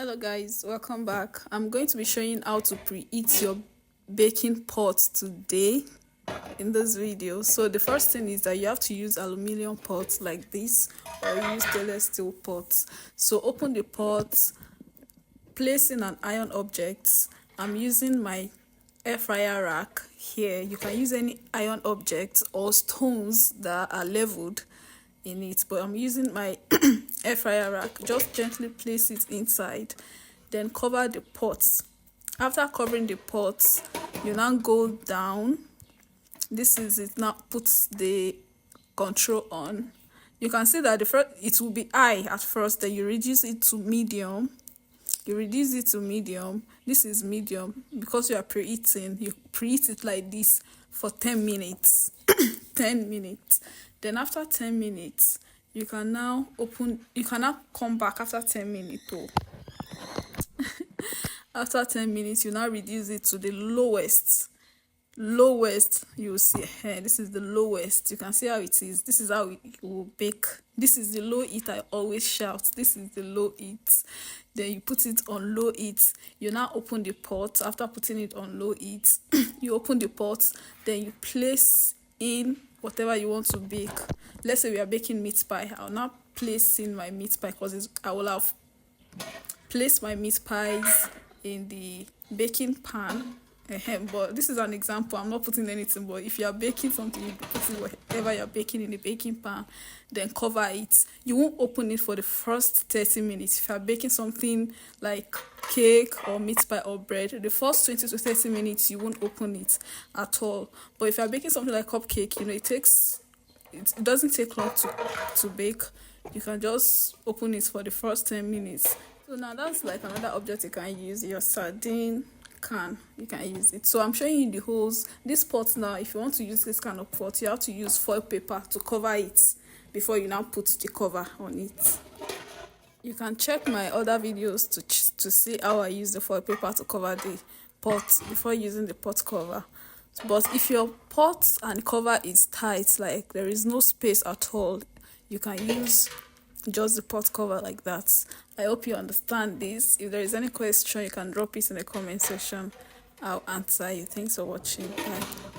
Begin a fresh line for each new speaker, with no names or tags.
Hello guys, welcome back. I'm going to be showing how to preheat your baking pot today in this video. So the first thing is that you have to use aluminum pots like this, or use stainless steel pots. So open the pot, place in an iron object. I'm using my air fryer rack here. You can use any iron object or stones that are leveled in it, but I'm using my air fryer rack. Just gently place it inside, then cover the pot. After covering the pot, you now go down. This is it. Now put the control on. You can see that the first it will be high at first, then you reduce it to medium. This is medium. Because you are preheating, you preheat it like this for 10 minutes. 10 minutes. Then after 10 minutes, you can now come back after 10 minutes. After 10 minutes, you now reduce it to the lowest. You will see here, this is the lowest. You can see how it is. This is how it will bake. This is the low heat. I always shout, this is the low heat. Then you put it on low heat. You now open the pot. After putting it on low heat, you open the pot, then you place in whatever you want to bake. Let's say we are baking meat pie. I'll now place in my meat pie, because I will have placed my meat pies in the baking pan. But this is an example. I'm not putting anything, but if you are baking something, you put whatever you're baking in the baking pan, then cover it. You won't open it for the first 30 minutes. If you're baking something like cake or meat pie or bread, the first 20 to 30 minutes you won't open it at all. But if you're baking something like cupcake, it doesn't take long to bake. You can just open it for the first 10 minutes. So now that's like another object you can use. Your sardine can, you can use it. So I'm showing you the holes. This pot now, if you want to use this kind of pot, you have to use foil paper to cover it before you now put the cover on it. You can check my other videos to see how I use the foil paper to cover the pot before using the pot cover. But if your pot and cover is tight, like there is no space at all, you can use just the pot cover like that. I hope you understand this. If there is any question, you can drop it in the comment section. I'll answer you. Thanks for watching. Bye.